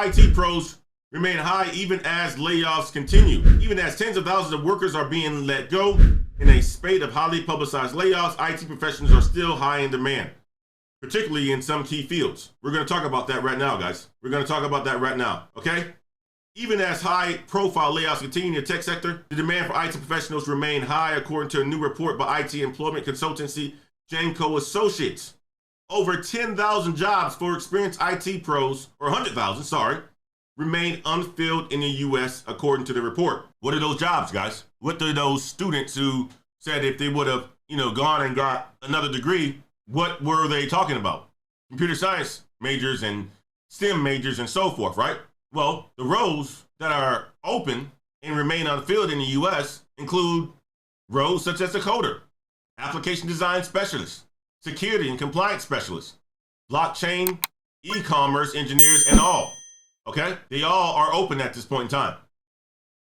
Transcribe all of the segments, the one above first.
IT pros remain high even as layoffs continue. Even as tens of thousands of workers are being let go in a spate of highly publicized layoffs, IT professionals are still high in demand, particularly in some key fields. We're going to talk about that right now, guys. We're going to talk about that right now, okay? Even as high-profile layoffs continue in the tech sector, the demand for IT professionals remain high, according to a new report by IT employment consultancy Janco Associates. Over 10,000 jobs for experienced IT pros, or 100,000, remain unfilled in the U.S., according to the report. What are those jobs, guys? What are those students who said if they would have, gone and got another degree, what were they talking about? Computer science majors and STEM majors and so forth, right? Well, the roles that are open and remain unfilled in the U.S. include roles such as decoder, application design specialist, security and compliance specialist, blockchain, e-commerce engineers, and all. Okay? They all are open at this point in time.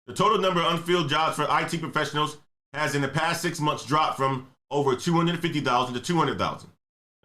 The total number of unfilled jobs for IT professionals has in the past 6 months dropped from over 250,000 to 200,000.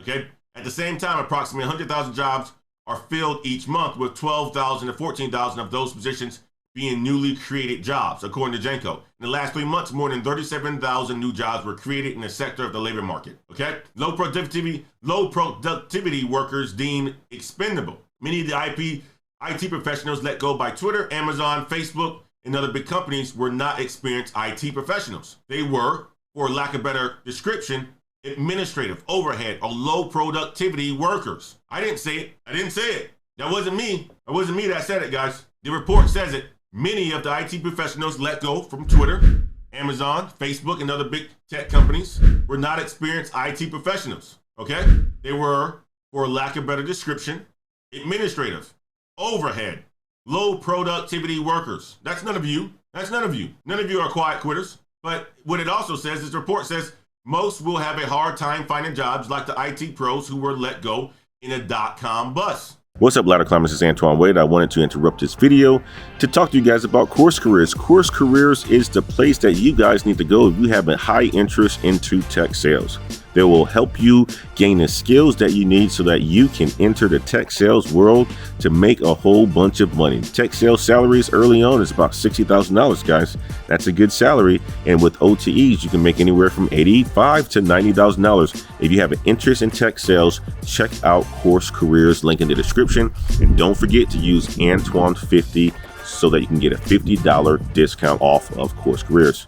Okay? At the same time, approximately 100,000 jobs are filled each month, with 12,000 to 14,000 of those positions being newly created jobs, according to Janco. In the last 3 months, more than 37,000 new jobs were created in the sector of the labor market. Okay? Low productivity workers deemed expendable. Many of the IT professionals let go by Twitter, Amazon, Facebook, and other big companies were not experienced IT professionals. They were, for lack of a better description, administrative, overhead, or low productivity workers. I didn't say it. That wasn't me. It wasn't me that said it, guys. The report says it. Many of the IT professionals let go from Twitter, Amazon, Facebook, and other big tech companies were not experienced IT professionals. Okay? They were, for lack of a better description, administrative, overhead, low productivity workers. That's none of you. That's none of you. None of you are quiet quitters. But what it also says, this report says, most will have a hard time finding jobs like the IT pros who were let go in a dot-com bust. What's up, Ladder Climbers? It's Antoine Wade. I wanted to interrupt this video to talk to you guys about Course Careers. Course Careers is the place that you guys need to go if you have a high interest into tech sales. They will help you gain the skills that you need so that you can enter the tech sales world to make a whole bunch of money. Tech sales salaries early on is about $60,000, guys. That's a good salary. And with OTEs, you can make anywhere from $85,000 to $90,000. If you have an interest in tech sales, check out Course Careers, link in the description. And don't forget to use Antoine50 so that you can get a $50 discount off of Course Careers.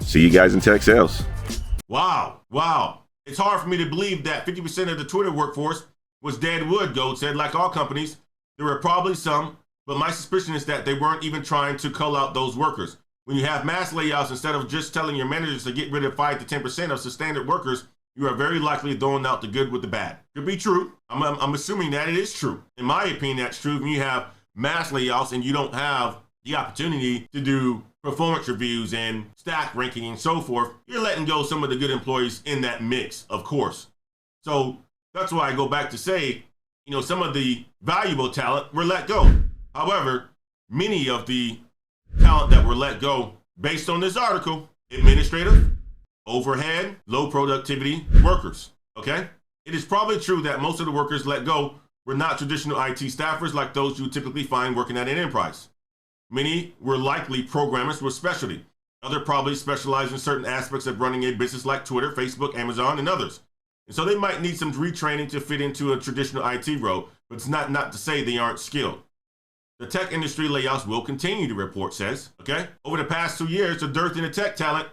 See you guys in tech sales. Wow. It's hard for me to believe that 50% of the Twitter workforce was dead wood, Gold said. Like all companies, there were probably some, but my suspicion is that they weren't even trying to cull out those workers. When you have mass layoffs, instead of just telling your managers to get rid of 5 to 10% of substandard workers, you are very likely throwing out the good with the bad. Could be true. I'm assuming that it is true. In my opinion, that's true. When you have mass layoffs and you don't have the opportunity to do performance reviews and staff ranking and so forth, you're letting go some of the good employees in that mix, of course. So that's why I go back to say, some of the valuable talent were let go. However, many of the talent that were let go, based on this article, administrative, overhead, low productivity workers, okay? It is probably true that most of the workers let go were not traditional IT staffers like those you would typically find working at an enterprise. Many were likely programmers with specialty. Others probably specialize in certain aspects of running a business like Twitter, Facebook, Amazon, and others. And so they might need some retraining to fit into a traditional IT role, but it's not to say they aren't skilled. The tech industry layoffs will continue, the report says, okay? Over the past 2 years, the dearth in the tech talent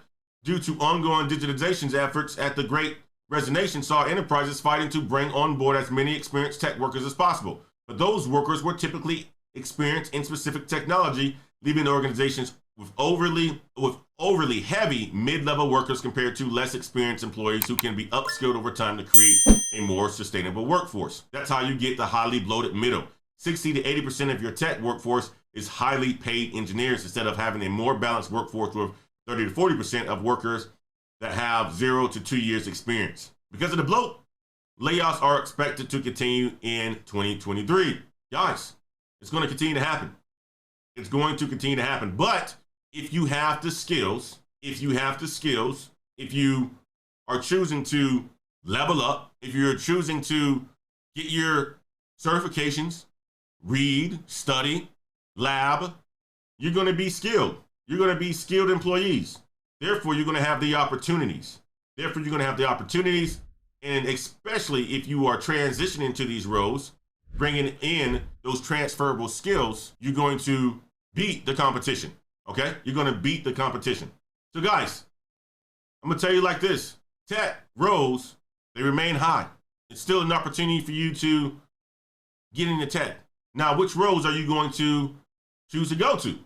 due to ongoing digitization efforts at the Great Resignation saw enterprises fighting to bring on board as many experienced tech workers as possible. But those workers were typically experienced in specific technology, leaving organizations with overly heavy mid-level workers compared to less experienced employees who can be upskilled over time to create a more sustainable workforce. That's how you get the highly bloated middle. 60 to 80% of your tech workforce is highly paid engineers instead of having a more balanced workforce with 30 to 40% of workers that have 0 to 2 years experience. Because of the bloat, layoffs are expected to continue in 2023. Guys, it's going to continue to happen. It's going to continue to happen. But if you have the skills, if you are choosing to level up, if you're choosing to get your certifications, read, study, lab, you're going to be skilled. You're going to be skilled employees. Therefore, you're going to have the opportunities. And especially if you are transitioning to these roles, bringing in those transferable skills, you're going to beat the competition. Okay? You're going to beat the competition. So guys, I'm going to tell you like this. Tech roles, they remain high. It's still an opportunity for you to get into tech. Now, which roles are you going to choose to go to?